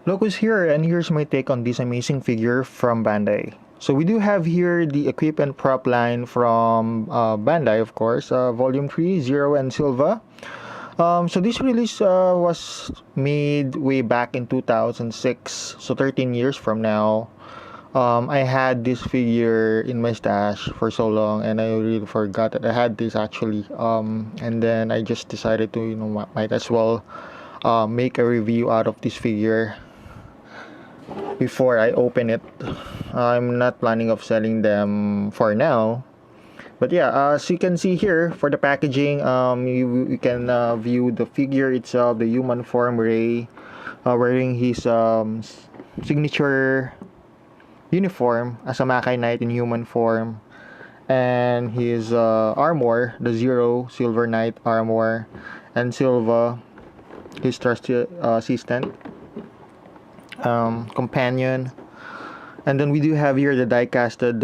Locus here, and here's my take on this amazing figure from Bandai. So we do have here the equip and prop line from Bandai, of course, Volume 3, Zero and Silva. So this release was made way back in 2006, so 13 years from now. I had this figure in my stash for so long, and I really forgot that I had this actually. And then I just decided to, might as well make a review out of this figure before I open it. I'm not planning of selling them for now, but yeah, as you can see here for the packaging, you can view the figure itself, the human form Ray, wearing his signature uniform as a Makai Knight in human form, and his armor, the Zero Silver Knight armor, and Silva, his trusted assistant, companion. And then we do have here the die-casted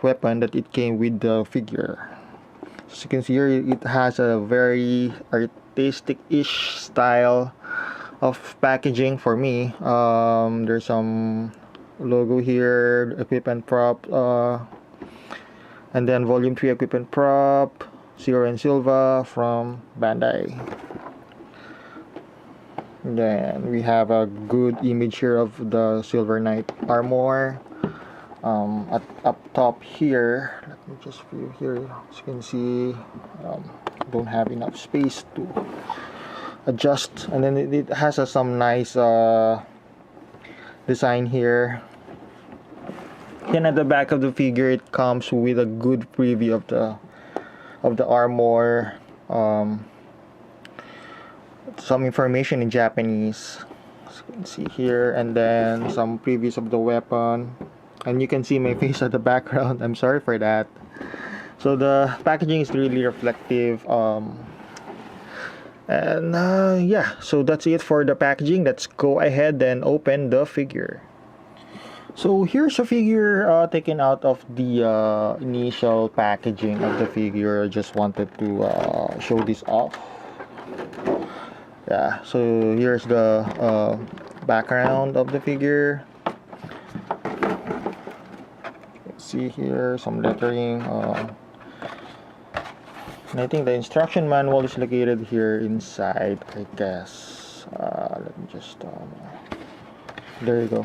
weapon that it came with the figure. As you can see here, it has a very artistic-ish style of packaging for me. There's some logo here, equip and prop, and then Volume 3 equip and prop, Zero and Silva from Bandai. Then we have a good image here of the Silver Knight armor. Up top here, let me just view here. As you can see, don't have enough space to adjust, and then it has some nice design here. Then at the back of the figure, it comes with a good preview of the armor. Some information in Japanese, as you can see here, and then some previews of the weapon, and you can see my face at the background. I'm sorry for that. So the packaging is really reflective, and yeah, so that's it for the packaging. Let's go ahead and open the figure. So here's a figure taken out of the initial packaging of the figure. I just wanted to show this off. Yeah, so here's the background of the figure. You can see here some lettering. And I think the instruction manual is located here inside, I guess. Let me just there you go.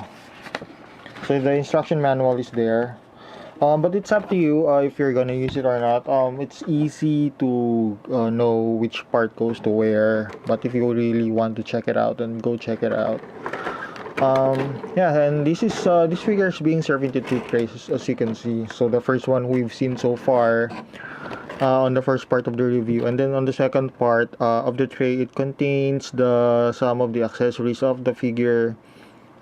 So the instruction manual is there. But it's up to you if you're gonna use it or not. It's easy to know which part goes to where, but if you really want to check it out, then go check it out. Yeah, and this figure is being served into two trays, as you can see. So the first one we've seen so far on the first part of the review, and then on the second part of the tray, it contains some of the accessories of the figure,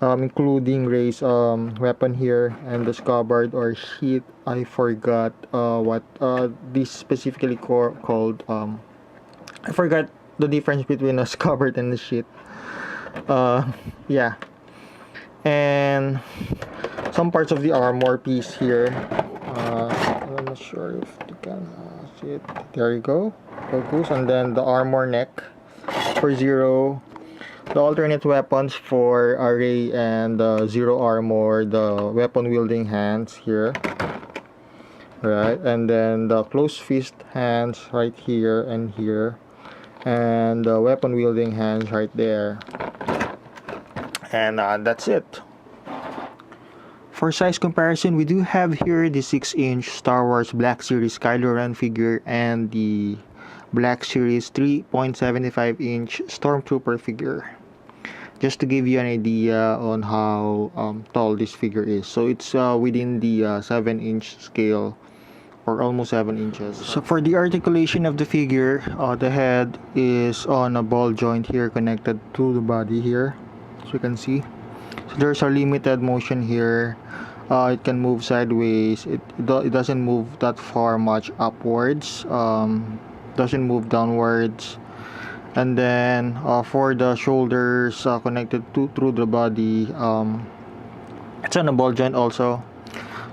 including Ray's weapon here, and the scabbard or sheath. I forgot what this specifically called. I forgot the difference between a scabbard and a sheath. Yeah, and some parts of the armor piece here. I'm not sure if you can see it. There you go, focus. And then the armor neck for Zero. The alternate weapons for Ray and Zero armor, the weapon wielding hands here, right, and then the closed fist hands right here and here, and the weapon wielding hands right there, and that's it. For size comparison, we do have here the 6-inch Star Wars Black Series Kylo Ren figure and the Black Series 3.75-inch Stormtrooper figure, just to give you an idea on how tall this figure is. So it's within the 7-inch scale, or almost 7 inches. So for the articulation of the figure, the head is on a ball joint here connected to the body here, as you can see. So there's a limited motion here. It can move sideways. It doesn't move that far much upwards. Doesn't move downwards. And then for the shoulders connected through the body, it's on a ball joint also,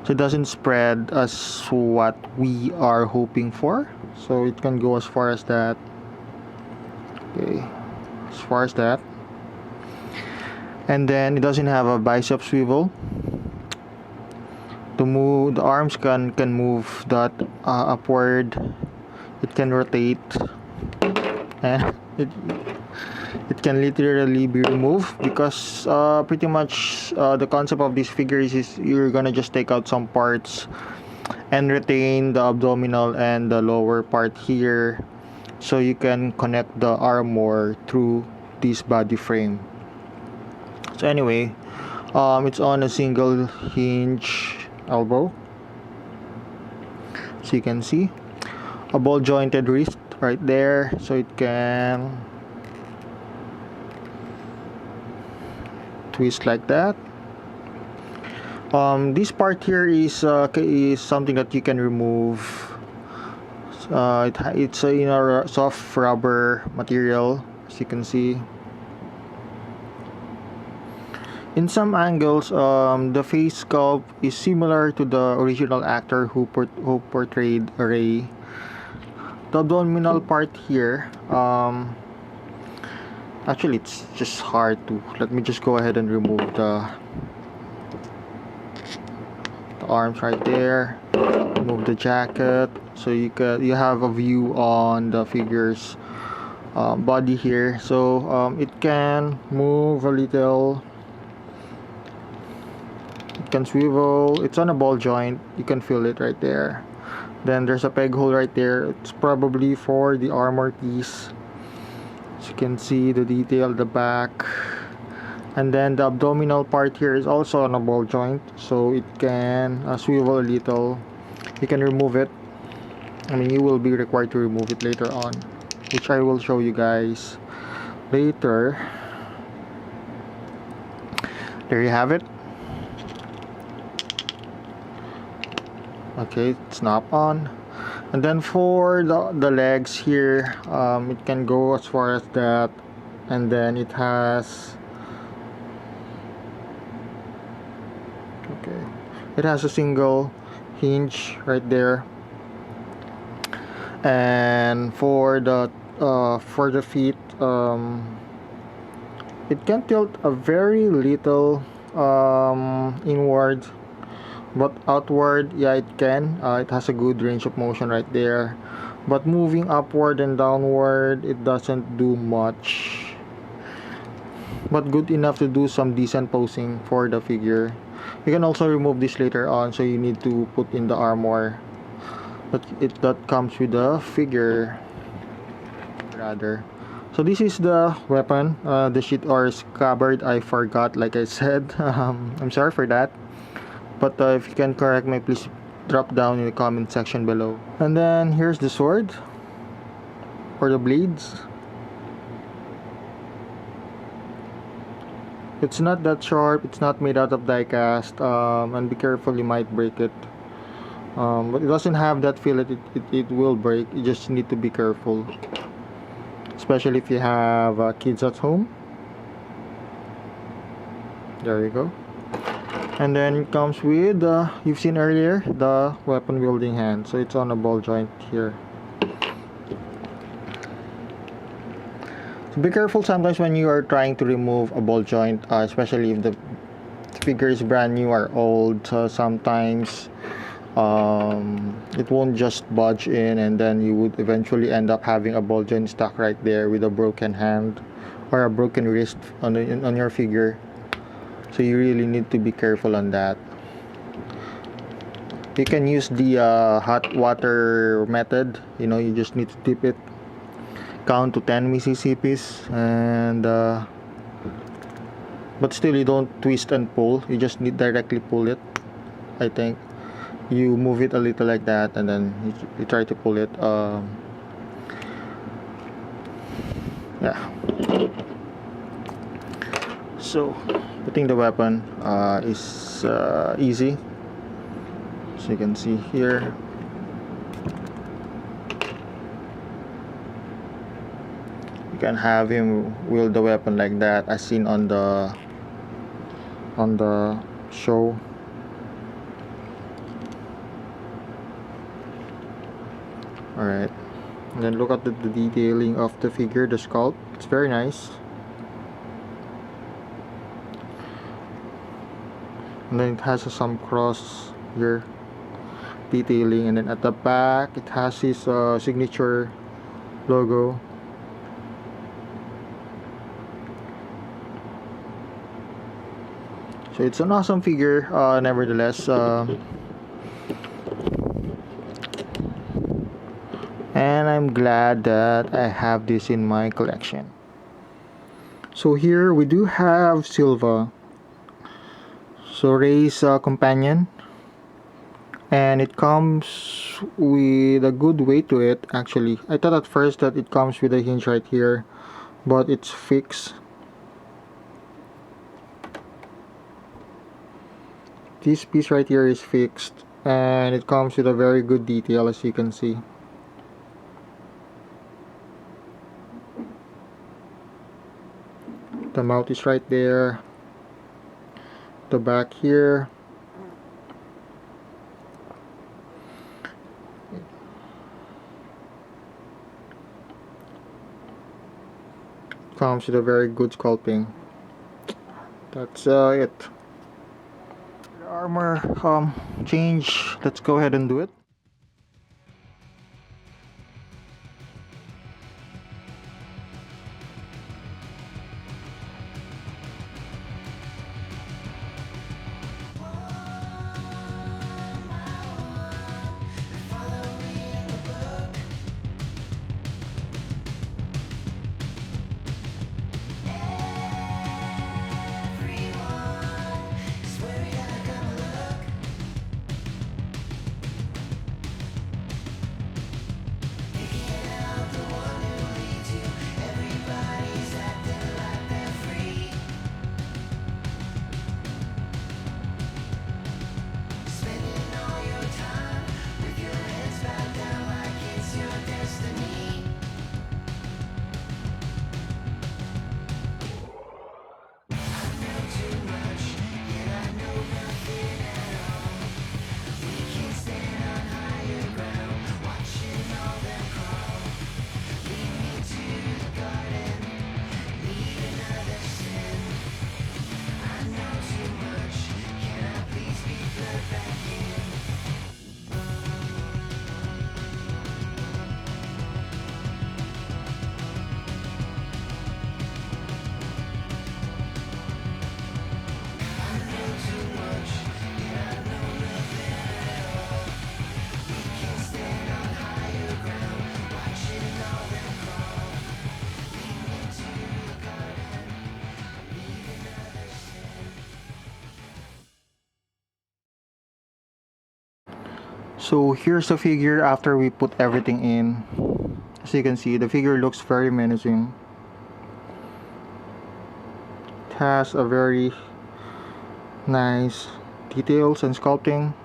so it doesn't spread as what we are hoping for. So it can go as far as that. Okay, as far as that. And then it doesn't have a bicep swivel. To move, the arms can move that upward. It can rotate, and it can literally be removed, because pretty much the concept of these figures is you're gonna just take out some parts and retain the abdominal and the lower part here, so you can connect the armor through this body frame. So anyway, it's on a single hinge elbow, so you can see a ball jointed wrist right there, so it can twist like that. This part here is something that you can remove. It's a soft rubber material, as you can see. In some angles, the face sculpt is similar to the original actor who portrayed Ray. The abdominal part here, actually it's just hard to, let me just go ahead and remove the arms right there, remove the jacket, so you have a view on the figure's body here. So it can move a little, it can swivel, it's on a ball joint, you can feel it right there. Then there's a peg hole right there, it's probably for the armor piece. As you can see the detail at the back. And then the abdominal part here is also on a ball joint, so it can swivel a little. You can remove it. I mean, you will be required to remove it later on, which I will show you guys later. There you have it. Okay, snap on. And then for the legs here, it can go as far as that, and then it has, okay, it has a single hinge right there. And for the feet, it can tilt a very little inward, but outward, yeah, it can. It has a good range of motion right there, but moving upward and downward, it doesn't do much, but good enough to do some decent posing for the figure. You can also remove this later on, so you need to put in the armor, but that comes with the figure rather. So this is the weapon. The sheet or scabbard, I forgot, like I said. I'm sorry for that, but if you can correct me, please drop down in the comment section below. And then here's the sword or the blades. It's not that sharp, it's not made out of die cast, and be careful, you might break it. But it doesn't have that feel that it will break. You just need to be careful, especially if you have kids at home. There you go. And then it comes with, you've seen earlier, the weapon wielding hand. So it's on a ball joint here. So be careful sometimes when you are trying to remove a ball joint, especially if the figure is brand new or old. Sometimes it won't just budge in, and then you would eventually end up having a ball joint stuck right there with a broken hand or a broken wrist on your figure. So you really need to be careful on that. You can use the hot water method. You know, you just need to dip it, count to 10 Mississippis, and but still you don't twist and pull, you just need directly pull it. I think you move it a little like that, and then you try to pull it. Yeah. So putting the weapon is easy, so you can see here. You can have him wield the weapon like that, as seen on the show. Alright, and then look at the detailing of the figure, the sculpt. It's very nice. and then it has some cross here detailing, and then at the back it has his signature logo. So it's an awesome figure, nevertheless, and I'm glad that I have this in my collection. So here we do have Silva, so Rey's companion, and it comes with a good weight to it. Actually, I thought at first that it comes with a hinge right here, but it's fixed. This piece right here is fixed, and it comes with a very good detail, as you can see. The mouth is right there, the back here, comes with a very good sculpting. That's it. Armor change, let's go ahead and do it. So here's the figure after we put everything in. As you can see, the figure looks very menacing. It has a very nice details and sculpting.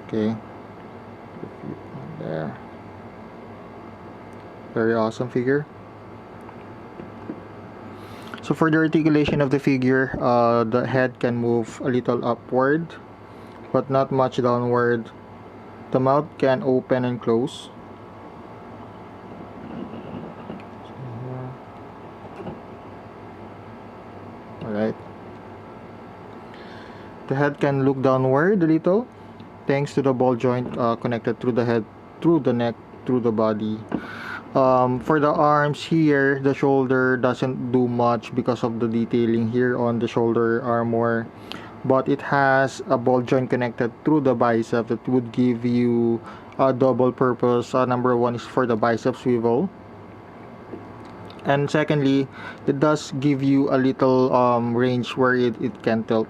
Okay, there. Very awesome figure. So for the articulation of the figure, the head can move a little upward, but not much downward. The mouth can open and close. Alright. The head can look downward a little, thanks to the ball joint connected through the head, through the neck, through the body. For the arms here, the shoulder doesn't do much because of the detailing here on the shoulder armor, but it has a ball joint connected through the bicep that would give you a double purpose. Number one is for the bicep swivel, and secondly, it does give you a little range where it can tilt.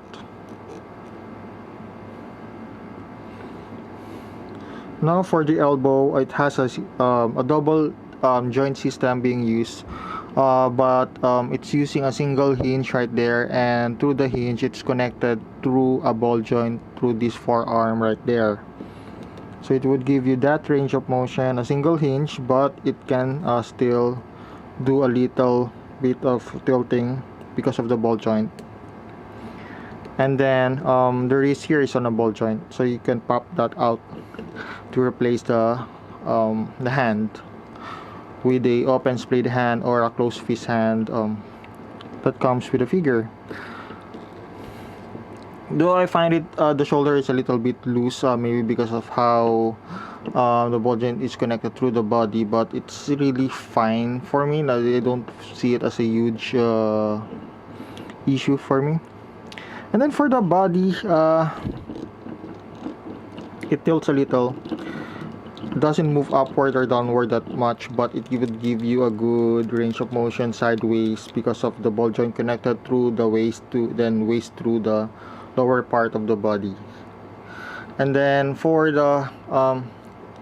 Now for the elbow, it has a double joint system being used, but it's using a single hinge right there, and through the hinge it's connected through a ball joint through this forearm right there. So it would give you that range of motion, a single hinge, but it can still do a little bit of tilting because of the ball joint. And then the wrist here is on a ball joint, so you can pop that out to replace the hand with a open splayed hand or a closed fist hand that comes with the figure. Though I find it the shoulder is a little bit loose, maybe because of how the ball joint is connected through the body, but it's really fine for me. I don't see it as a huge issue for me. And then for the body, it tilts a little. It doesn't move upward or downward that much, but it would give you a good range of motion sideways because of the ball joint connected through the waist through the lower part of the body. And then for the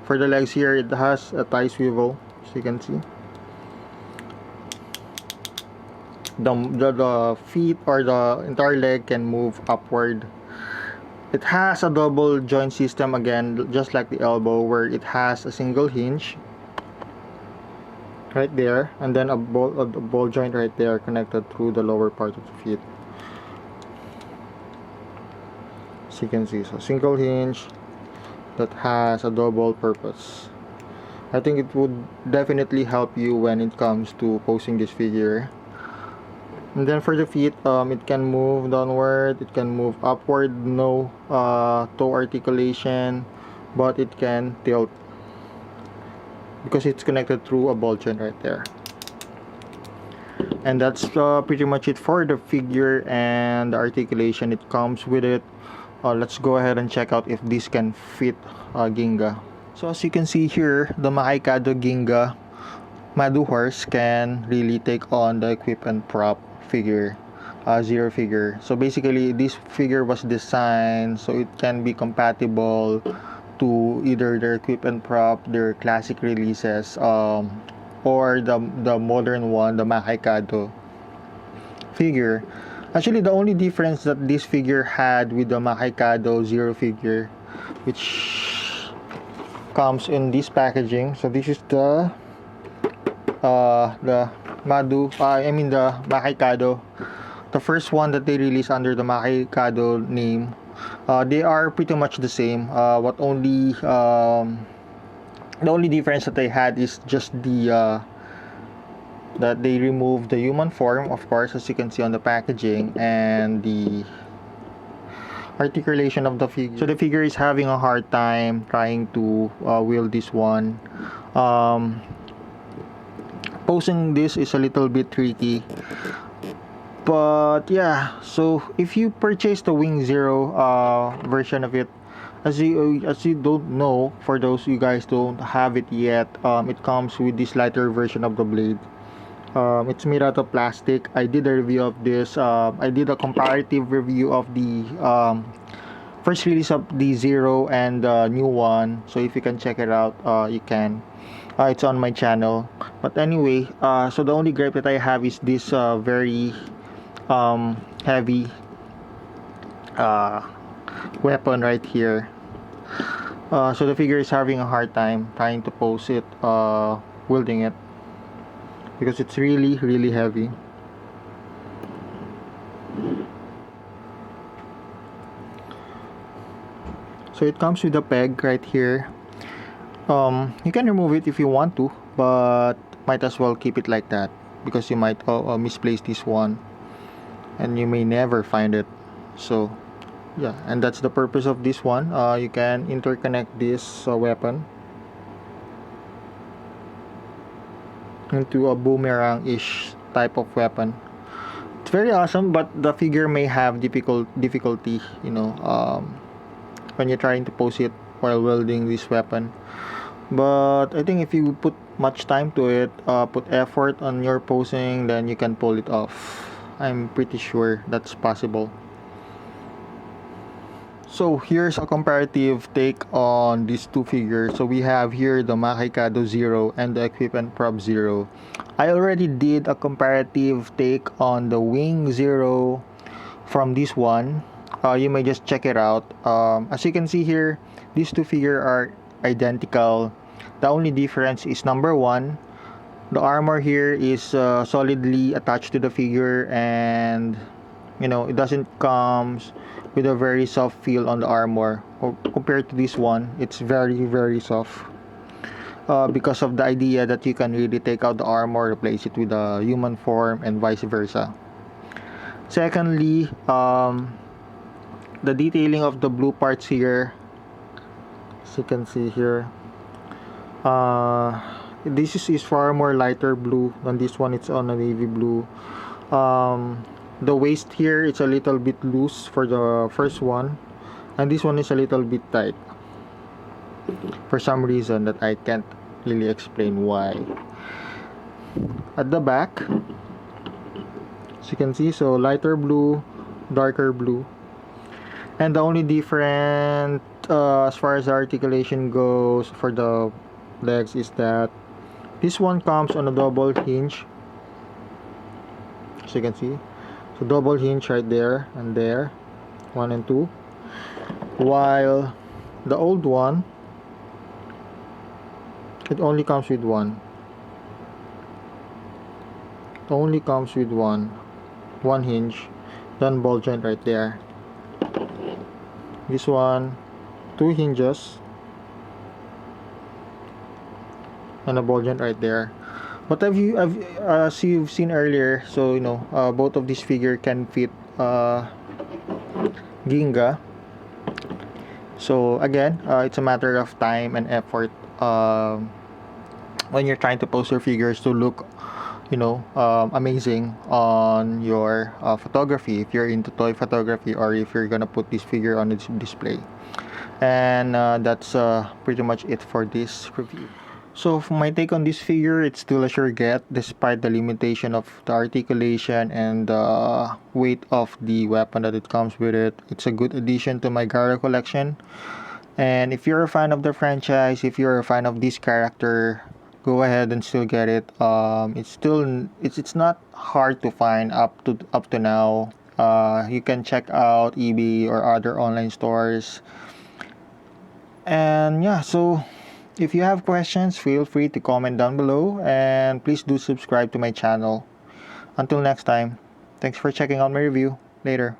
legs here, it has a thigh swivel, as you can see. The feet or the entire leg can move upward. It has a double joint system again, just like the elbow, where it has a single hinge right there, and then a ball joint right there connected through the lower part of the feet. As you can see, so single hinge that has a double purpose. I think it would definitely help you when it comes to posing this figure. And then for the feet, it can move downward, it can move upward, no toe articulation, but it can tilt because it's connected through a ball joint right there. And that's pretty much it for the figure and the articulation it comes with it. Let's go ahead and check out if this can fit Ginga. So as you can see here, the Makikado Ginga Madu horse can really take on the equip and prop figure, zero figure. So basically this figure was designed so it can be compatible to either their equip and prop, their classic releases, or the modern one, the Makikado figure. Actually, the only difference that this figure had with the Makikado zero figure, which comes in this packaging. So this is the Makikado, the first one that they released under the Makikado name. They are pretty much the same. The only difference that they had is just that they removed the human form, of course, as you can see on the packaging, and the articulation of the figure. So the figure is having a hard time trying to wield this one. Posing this is a little bit tricky, but yeah. So if you purchase the Wing Zero version of it, as you don't know, for those you guys don't have it yet, it comes with this lighter version of the blade. It's made out of plastic. I did a review of this. I did a comparative review of the first release of the Zero and the new one. So if you can check it out, you can. It's on my channel. But anyway, so the only gripe that I have is this very heavy weapon right here. So the figure is having a hard time trying to pose it, wielding it, because it's really heavy. So it comes with a peg right here. You can remove it if you want to, but might as well keep it like that, because you might misplace this one and you may never find it. So yeah, and that's the purpose of this one. You can interconnect this weapon into a boomerang-ish type of weapon. It's very awesome, but the figure may have difficulty, you know, when you're trying to pose it while wielding this weapon. But I think if you put much time to it, put effort on your posing, then you can pull it off. I'm pretty sure that's possible. So here's a comparative take on these two figures. So we have here the Makikado Zero and the Equip and Prop Zero. I already did a comparative take on the Wing Zero from this one. You may just check it out. As you can see here, these two figures are identical. The only difference is number one, the armor here is solidly attached to the figure, and you know, it doesn't comes with a very soft feel on the armor. Compared to this one, it's very soft. because of the idea that you can really take out the armor, replace it with a human form, and vice versa. Secondly, the detailing of the blue parts here, as you can see here, this is far more lighter blue than this one. It's on a navy blue. The waist here, it's a little bit loose for the first one, and this one is a little bit tight for some reason that I can't really explain why. At the back, as you can see, so lighter blue, darker blue, and the only different as far as the articulation goes for the legs is that this one comes on a double hinge, as you can see. So double hinge right there and there, 1 and 2, while the old one, it only comes with one. It only comes with one hinge, then ball joint right there. This one, 2 hinges and a ball joint right there. But as you've seen earlier, so you know, both of these figure can fit Ginga. So again, it's a matter of time and effort when you're trying to pose your figures to look, you know, amazing on your photography, if you're into toy photography, or if you're gonna put this figure on its display. And that's pretty much it for this review. So for my take on this figure, it's still a sure get despite the limitation of the articulation and the weight of the weapon that it comes with it. It's a good addition to my Garo collection. And if you're a fan of the franchise, if you're a fan of this character, go ahead and still get it. It's not hard to find up to now. You can check out eBay or other online stores. And yeah, so if you have questions, feel free to comment down below, and please do subscribe to my channel. Until next time, thanks for checking out my review. Later.